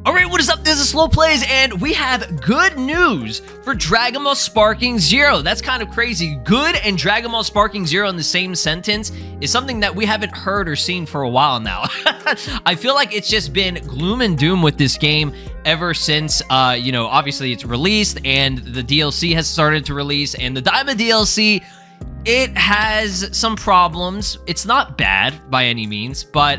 Alright, what is up? This is SLOplays, and we have good news for Dragon Ball Sparking Zero. That's kind of crazy. Good and Dragon Ball Sparking Zero in the same sentence is something that we haven't heard or seen for a while now. I feel like it's just been gloom and doom with this game ever since, obviously it's released and the DLC has started to release, and the Daima DLC, it has some problems. It's not bad by any means, but,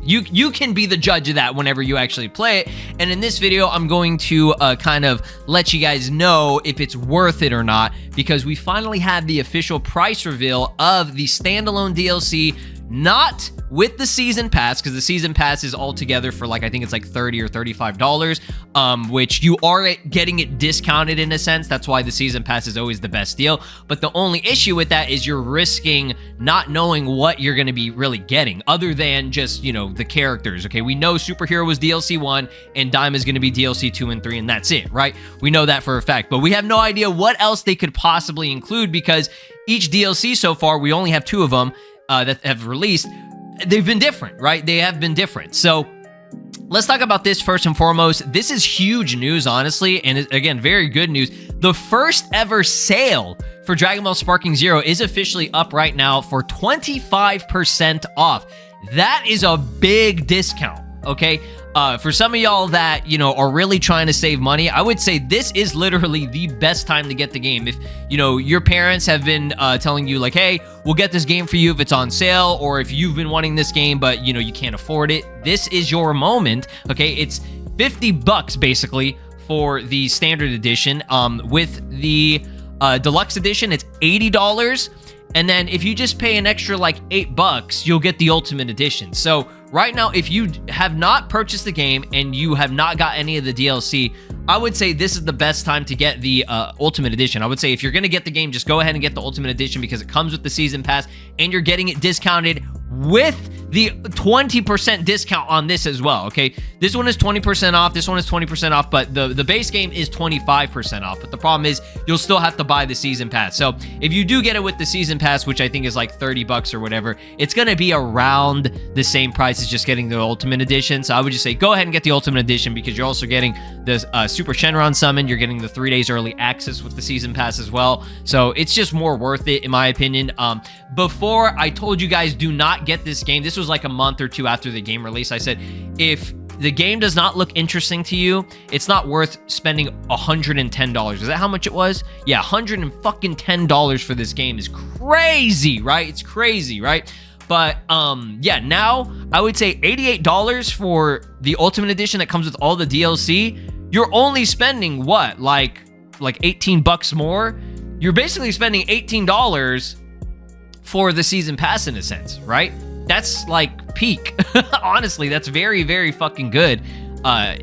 you can be the judge of that whenever you actually play it. And in this video, I'm going to kind of let you guys know if it's worth it or not, because we finally have the official price reveal of the standalone DLC, not with the season pass, because the season pass is all together for I think it's like $30 or $35, which you are getting it discounted in a sense. That's why the season pass is always the best deal. But the only issue with that is you're risking not knowing what you're going to be really getting, other than just, the characters. Okay, we know Superhero was DLC 1 and Daima is going to be DLC 2 and 3, and that's it, right? We know that for a fact, but we have no idea what else they could possibly include, because each DLC so far, we only have 2 of them that have released. They've been different, right? They have been different. So let's talk about this first and foremost. This is huge news, honestly, and again, very good news. The first ever sale for Dragon Ball Sparking Zero is officially up right now for 25% off. That is a big discount, okay? For some of y'all that, are really trying to save money, I would say this is literally the best time to get the game. If, your parents have been telling you hey, we'll get this game for you if it's on sale, or if you've been wanting this game, but, you can't afford it, this is your moment, okay? It's $50 basically for the standard edition. With the deluxe edition, it's $80. And then if you just pay an extra $8, you'll get the ultimate edition. So right now, if you have not purchased the game and you have not got any of the DLC, I would say this is the best time to get the ultimate edition. I would say if you're going to get the game, just go ahead and get the ultimate edition, because it comes with the season pass and you're getting it discounted with the 20% discount on this as well, okay? This one is 20% off, this one is 20% off, but the base game is 25% off. But the problem is you'll still have to buy the season pass. So if you do get it with the season pass, which I think is $30 or whatever, it's going to be around the same price as just getting the ultimate edition. So I would just say go ahead and get the ultimate edition, because you're also getting the Super Shenron summon, you're getting the 3 days early access with the season pass as well. So it's just more worth it, in my opinion. Before, I told you guys, do not get this game. This was a month or 2 after the game release. I said, if the game does not look interesting to you, it's not worth spending $110. Is that how much it was? Yeah, $110 for this game is crazy, right? It's crazy, right? But yeah, now I would say $88 for the Ultimate Edition that comes with all the DLC. You're only spending what, like $18 more? You're basically spending $18 for the season pass in a sense, right? That's peak. Honestly, that's very, very fucking good,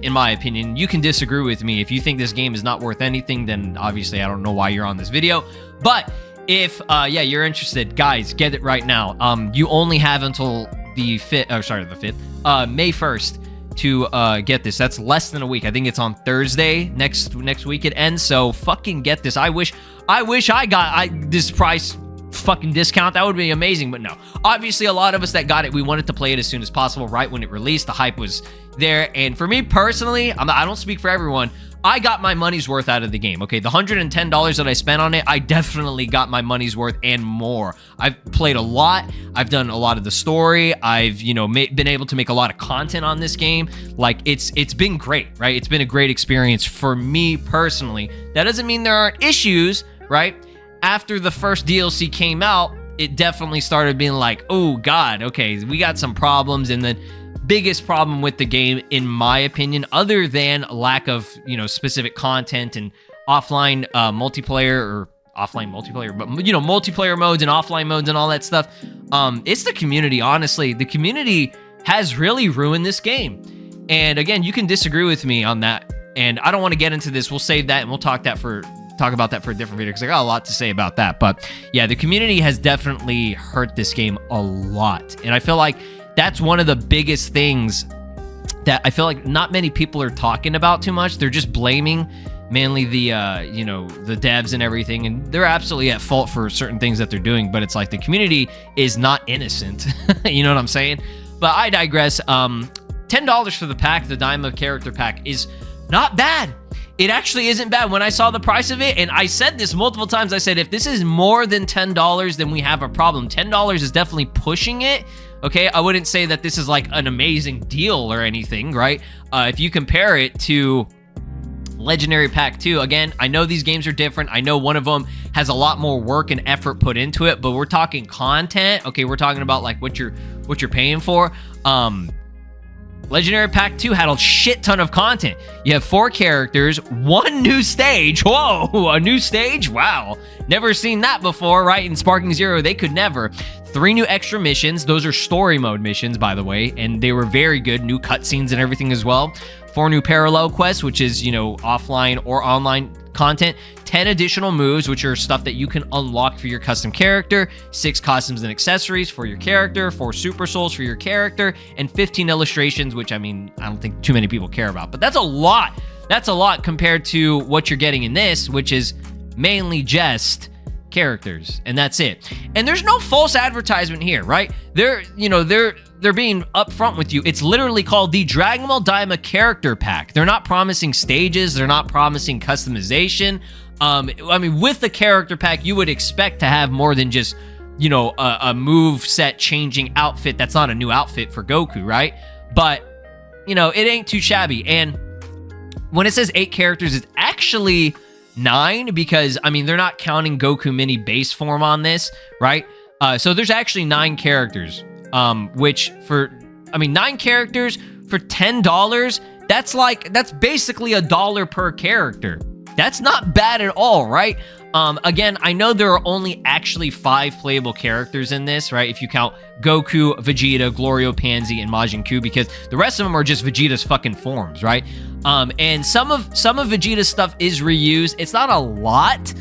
in my opinion. You can disagree with me. If you think this game is not worth anything, then obviously I don't know why you're on this video. But if, yeah, you're interested, guys, get it right now. You only have until the 5th, May 1st to get this. That's less than a week. I think it's on Thursday next week it ends. So fucking get this. I wish I got this price fucking discount. That would be amazing, but no. Obviously, a lot of us that got it, we wanted to play it as soon as possible, right when it released. The hype was there, and for me personally, I don't speak for everyone, I got my money's worth out of the game, okay? The $110 that I spent on it, I definitely got my money's worth and more. I've played a lot. I've done a lot of the story. I've, been able to make a lot of content on this game. It's been great, right? It's been a great experience for me personally. That doesn't mean there aren't issues, right? After the first DLC came out, it definitely started being oh God, okay, we got some problems. And the biggest problem with the game, in my opinion, other than lack of, specific content and offline multiplayer, or offline multiplayer, but, multiplayer modes and offline modes and all that stuff, it's the community, honestly. The community has really ruined this game. And again, you can disagree with me on that, and I don't want to get into this. We'll save that, and we'll talk about that for a different video, because I got a lot to say about that. But yeah, the community has definitely hurt this game a lot, and I feel like that's one of the biggest things that I feel like not many people are talking about too much. They're just blaming mainly the you know, the devs and everything, and they're absolutely at fault for certain things that they're doing, but it's like the community is not innocent. You know what I'm saying? But I digress. $10 for the pack, the Daima character pack, is not bad. It actually isn't bad. When I saw the price of it, and I said this multiple times, I said, if this is more than $10, then we have a problem. $10 is definitely pushing it. Okay, I wouldn't say that this is like an amazing deal or anything, right? If you compare it to Legendary Pack 2, again, I know these games are different. I know one of them has a lot more work and effort put into it, but we're talking content. Okay, we're talking about like what you're paying for. Legendary Pack 2 had a shit ton of content. You have 4 characters, 1 new stage. Whoa, a new stage? Wow. Never seen that before, right? In Sparking Zero, they could never. 3 new extra missions. Those are story mode missions, by the way, and they were very good. New cutscenes and everything as well. 4 new parallel quests, which is, you know, offline or online content. 10 additional moves, which are stuff that you can unlock for your custom character. 6 costumes and accessories for your character. 4 super souls for your character. And 15 illustrations, which, I mean, I don't think too many people care about. But that's a lot. That's a lot compared to what you're getting in this, which is mainly just characters, and that's it. And there's no false advertisement here, right? They're being upfront with you. It's literally called the Dragon Ball Daima character pack. They're not promising stages. They're not promising customization. I mean, with the character pack, you would expect to have more than just, you know, a move set changing outfit. That's not a new outfit for Goku, right? But, you know, it ain't too shabby. And when it says 8 characters, it's actually 9, because, I mean, they're not counting Goku Mini base form on this, right? So there's actually 9 characters, which for, I mean, 9 characters for $10, that's basically $1 per character. That's not bad at all, right? Again, I know there are only actually 5 playable characters in this, right? If you count Goku, Vegeta, Glorio, Pansy, and Majin Buu, because the rest of them are just Vegeta's fucking forms, right? And some of Vegeta's stuff is reused. It's not a lot.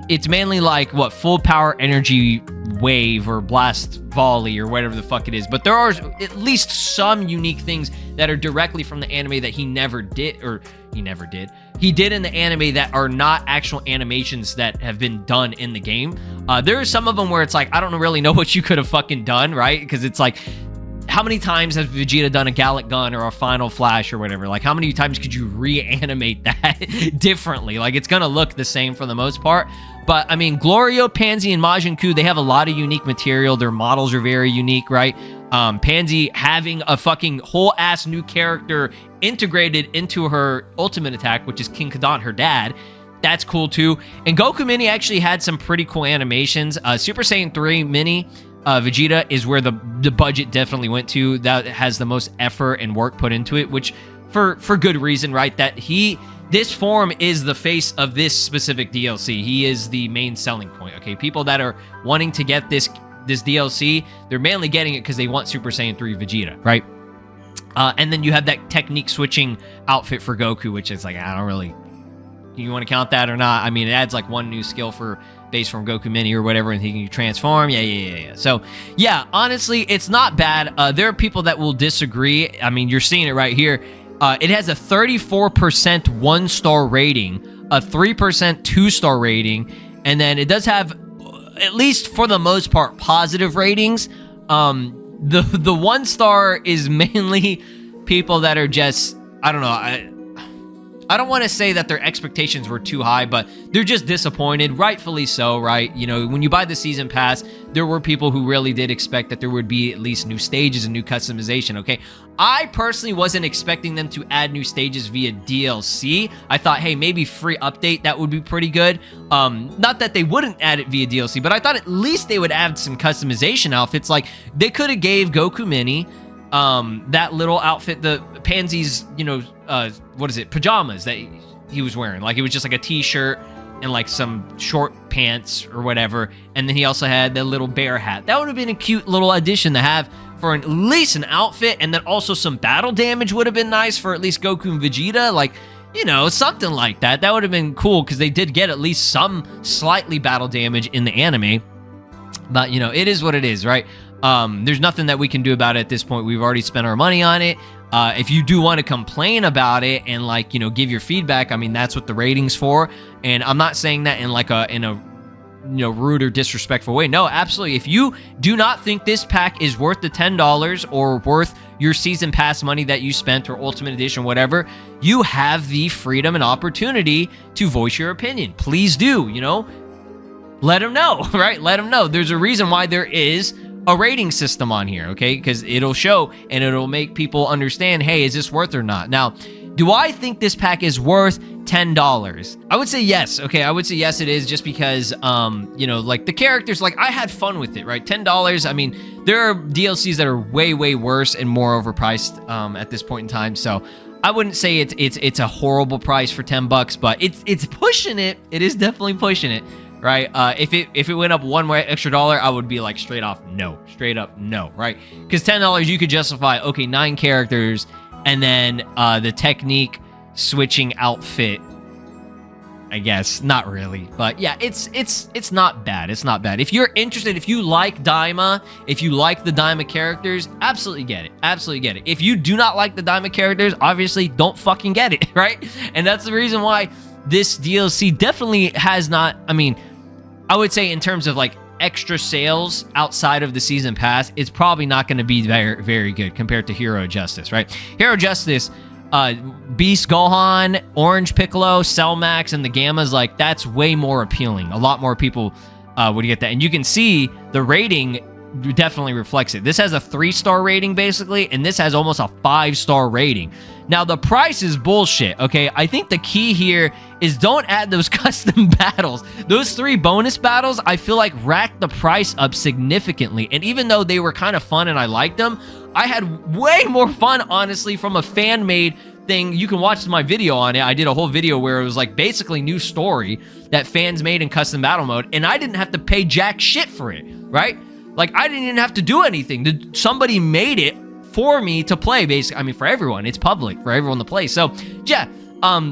It's mainly like, what, full power energy wave or blast volley or whatever the fuck it is. But there are at least some unique things that are directly from the anime that he did in the anime that are not actual animations that have been done in the game. There are some of them where it's like, I don't really know what you could have fucking done, right? Because it's like, how many times has Vegeta done a Gallic Gun or a Final Flash or whatever? Like, how many times could you reanimate that differently? Like, it's gonna look the same for the most part. But, I mean, Glorio, Pansy, and Majin Buu, they have a lot of unique material. Their models are very unique, right? Pansy having a fucking whole-ass new character integrated into her ultimate attack, which is King Kadant, her dad. That's cool, too. And Goku Mini actually had some pretty cool animations. Super Saiyan 3 Mini, Vegeta is where the budget definitely went to. That has the most effort and work put into it, which for good reason, right? This form is the face of this specific DLC. He is the main selling point, okay? People that are wanting to get this DLC, they're mainly getting it because they want Super Saiyan 3 Vegeta, right? And then you have that technique switching outfit for Goku, which is like, I don't really... You want to count that or not? I mean, it adds like 1 new skill for base form Goku Mini or whatever, and he can transform. Yeah. So, yeah, honestly, it's not bad. There are people that will disagree. I mean, you're seeing it right here. It has a 34% 1-star rating, a 3% 2-star rating, and then it does have, at least for the most part, positive ratings. The 1-star is mainly people that are just, I don't know, I don't want to say that their expectations were too high, but they're just disappointed, rightfully so, right? You know, when you buy the season pass, there were people who really did expect that there would be at least new stages and new customization, okay? I personally wasn't expecting them to add new stages via DLC. I thought, hey, maybe free update, that would be pretty good. Not that they wouldn't add it via DLC, but I thought at least they would add some customization outfits. Like, they could have gave Goku Mini that little outfit, the Pansy's, you know, what is it, pajamas that he was wearing. Like, it was just like a t-shirt and like some short pants or whatever, and then he also had the little bear hat. That would have been a cute little addition to have for at least an outfit, and then also some battle damage would have been nice for at least Goku and Vegeta. Like, you know, something like that. That would have been cool, because they did get at least some slightly battle damage in the anime. But, you know, it is what it is, right? There's nothing that we can do about it at this point. We've already spent our money on it. If you do want to complain about it and like, you know, give your feedback, I mean, that's what the rating's for. And I'm not saying that in like in a you know, rude or disrespectful way. No, absolutely. If you do not think this pack is worth the $10 or worth your season pass money that you spent or ultimate edition, whatever, you have the freedom and opportunity to voice your opinion. Please do, you know, let them know, right? Let them know. There's a reason why there is a rating system on here, okay? Because it'll show and it'll make people understand, hey, is this worth or not? Now, do I think this pack is worth $10? I would say yes. Okay, I would say yes, it is, just because, you know, like the characters, like I had fun with it, right? $10. I mean, there are DLCs that are way, way worse and more overpriced at this point in time. So I wouldn't say it's a horrible price for $10, but it's pushing it. It is definitely pushing it, right? If it went up one more extra dollar, I would be like straight up no, right? Because $10 you could justify, okay, 9 characters. And then the technique switching outfit, I guess. Not really. But yeah, it's not bad. It's not bad. If you're interested, if you like Daima, if you like the Daima characters, absolutely get it. Absolutely get it. If you do not like the Daima characters, obviously don't fucking get it, right? And that's the reason why this DLC definitely has not, I mean, I would say in terms of like extra sales outside of the season pass, it's probably not going to be very, very good compared to Hero Justice, right? Hero Justice, Beast Gohan, Orange Piccolo, Cell Max, and the Gammas, like that's way more appealing. A lot more people would get that. And you can see the rating definitely reflects it. This has a 3-star rating basically, and this has almost a 5-star rating. Now the price is bullshit, okay? I think the key here is don't add those custom battles. Those 3 bonus battles, I feel like racked the price up significantly. And even though they were kind of fun and I liked them, I had way more fun, honestly, from a fan-made thing. You can watch my video on it. I did a whole video where it was like basically new story that fans made in custom battle mode, and I didn't have to pay jack shit for it, right? Like, I didn't even have to do anything. Somebody made it for me to play, basically. I mean, for everyone. It's public for everyone to play. So, yeah,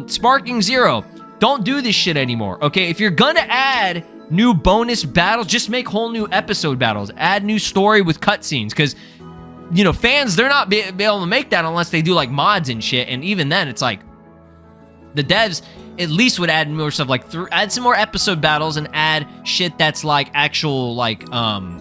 Sparking Zero, don't do this shit anymore, okay? If you're gonna add new bonus battles, just make whole new episode battles. Add new story with cutscenes, because, you know, fans, they're not be able to make that unless they do, like, mods and shit. And even then, it's like, the devs at least would add more stuff, like add some more episode battles and add shit that's like actual, like,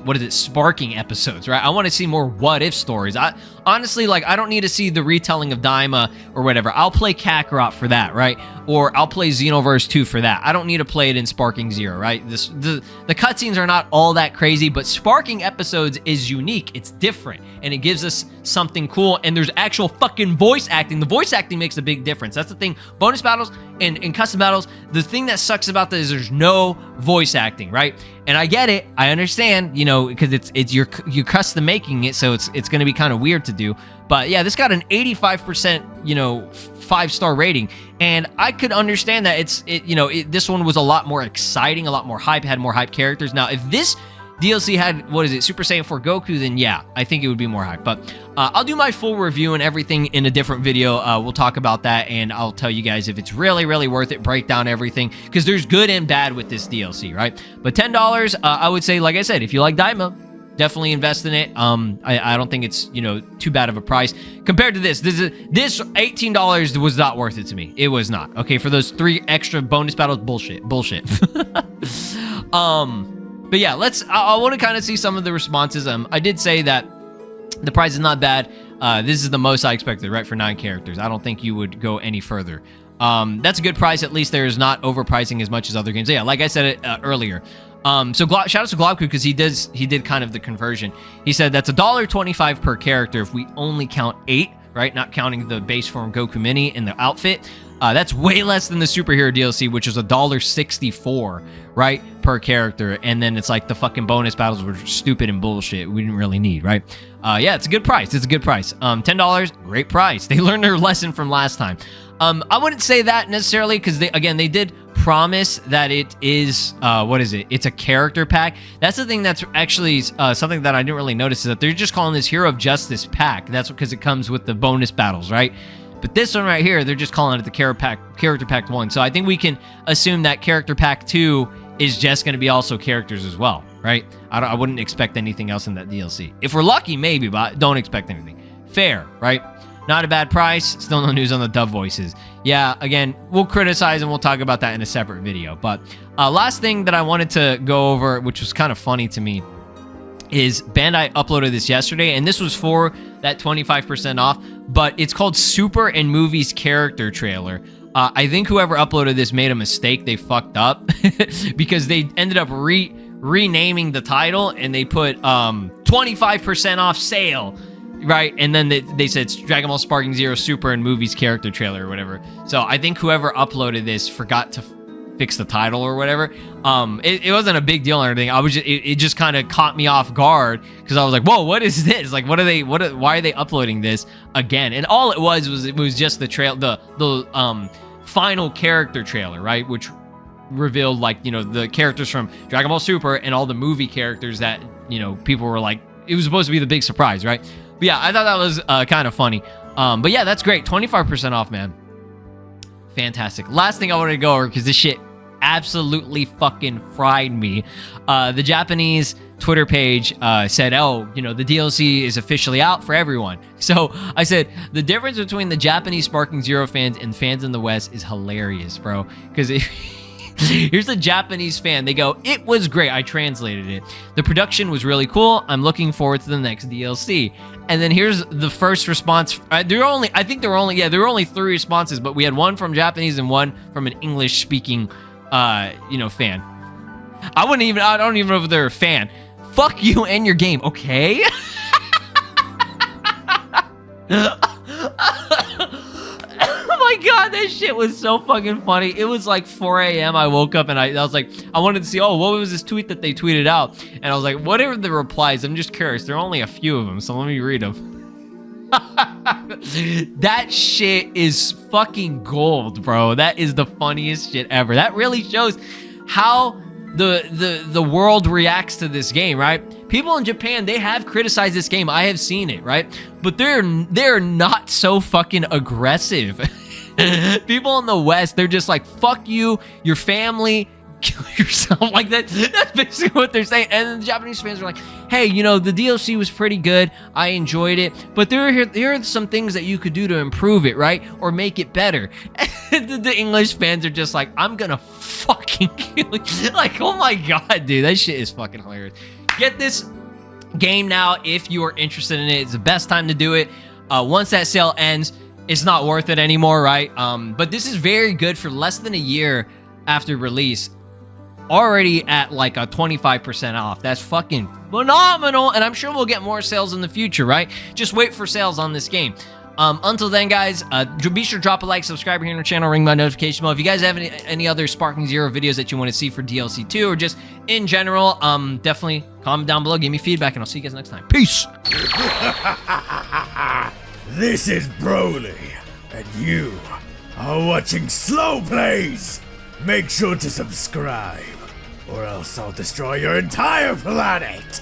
what is it, sparking episodes, right? I want to see more what if stories. I honestly, like, I don't need to see the retelling of Daima or whatever. I'll play Kakarot for that, right? Or I'll play Xenoverse 2 for that. I don't need to play it in Sparking Zero, right? The cutscenes are not all that crazy, but sparking episodes is unique. It's different, and it gives us something cool, and there's actual fucking voice acting. The voice acting makes a big difference. That's the thing. Bonus battles and custom battles, the thing that sucks about that is there's no voice acting, right? And I get it. I understand, you know, because it's you're custom making it, so it's going to be kind of weird to do. But yeah, this got an 85%, you know, 5-star rating, and I could understand that this one was a lot more exciting, a lot more hype, had more hype characters. Now, if this DLC had, what is it, Super Saiyan 4 Goku, then yeah, I think it would be more hype. But I'll do my full review and everything in a different video. We'll talk about that, and I'll tell you guys if it's really, really worth it, break down everything, because there's good and bad with this DLC, right? But $10, I would say, like I said, if you like Daima, definitely invest in it. I don't think it's, you know, too bad of a price compared to this. This $18 was not worth it to me. It was not. Okay, for those 3 extra bonus battles, bullshit. But yeah, I want to kind of see some of the responses. I did say that the price is not bad. This is the most I expected, right, for 9 characters. I don't think you would go any further. That's a good price. At least there's not overpricing as much as other games. Yeah, like I said earlier. So shout out to Goku, because he did kind of the conversion. He said that's $1.25 per character if we only count 8, right? Not counting the base form Goku Mini and the outfit. That's way less than the superhero DLC, which is $1.64, right, per character. And then it's like the fucking bonus battles were stupid and bullshit. We didn't really need, right? Yeah, it's a good price. It's a good price. $10, great price. They learned their lesson from last time. I wouldn't say that necessarily, because they did promise that it is, what is it? It's a character pack. That's the thing that's actually something that I didn't really notice, is that they're just calling this Hero of Justice pack. That's because it comes with the bonus battles, right? But this one right here, they're just calling it the Character Pack 1. So I think we can assume that Character Pack 2 is just going to be also characters as well, right? I wouldn't expect anything else in that DLC. If we're lucky, maybe, but don't expect anything. Fair, right? Not a bad price. Still no news on the dub voices. Yeah, again, we'll criticize and we'll talk about that in a separate video. But last thing that I wanted to go over, which was kind of funny to me, is Bandai uploaded this yesterday, and this was for that 25% off, but it's called Super and Movies Character Trailer. I think whoever uploaded this made a mistake. They fucked up because they ended up renaming the title, and they put 25% off sale, right? And then they said it's Dragon Ball Sparking Zero Super and Movies Character Trailer or whatever. So I think whoever uploaded this forgot to fix the title or whatever. It wasn't a big deal or anything. I was just, it just kind of caught me off guard because I was like, whoa, what is this? Like, why are they uploading this again? And all it was just the final character trailer, right? Which revealed, like, you know, the characters from Dragon Ball Super and all the movie characters that, you know, people were like, it was supposed to be the big surprise, right? But yeah, I thought that was kind of funny. But yeah, that's great. 25% off, man. Fantastic. Last thing I wanted to go over, because this shit absolutely fucking fried me. The Japanese Twitter page said, oh, you know, the DLC is officially out for everyone. So I said, the difference between the Japanese Sparking Zero fans and fans in the West is hilarious, bro. Because here's the Japanese fan. They go, it was great. I translated it. The production was really cool. I'm looking forward to the next DLC. And then here's the first response. There were only 3 responses, but we had one from Japanese and one from an English-speaking, you know, fan. I don't even know if they're a fan. Fuck you and your game, okay? Oh my god, that shit was so fucking funny. It was like 4 a.m. I woke up and I was like, I wanted to see, oh, what was this tweet that they tweeted out? And I was like, what are the replies? I'm just curious. There are only a few of them, so let me read them. That shit is fucking gold, bro. That is the funniest shit ever. That really shows how the world reacts to this game, right? People in Japan, they have criticized this game. I have seen it, right? But they're not so fucking aggressive. People in the West, they're just like, fuck you, your family, kill yourself. Like that. That's basically what they're saying. And then the Japanese fans are like, hey, you know, the DLC was pretty good. I enjoyed it. But here are some things that you could do to improve it, right? Or make it better. And the English fans are just like, I'm gonna fucking kill you. Like, oh my god, dude. That shit is fucking hilarious. Get this game now if you are interested in it. It's the best time to do it. Once that sale ends, it's not worth it anymore, right? But this is very good for less than a year after release. Already at like a 25% off. That's fucking phenomenal. And I'm sure we'll get more sales in the future, right? Just wait for sales on this game. Until then, guys, be sure to drop a like, subscribe here on our channel, ring my notification bell. If you guys have any other Sparking Zero videos that you want to see for DLC 2 or just in general, definitely comment down below, give me feedback, and I'll see you guys next time. Peace! This is Broly, and you are watching SLOplays. Make sure to subscribe, or else I'll destroy your entire planet!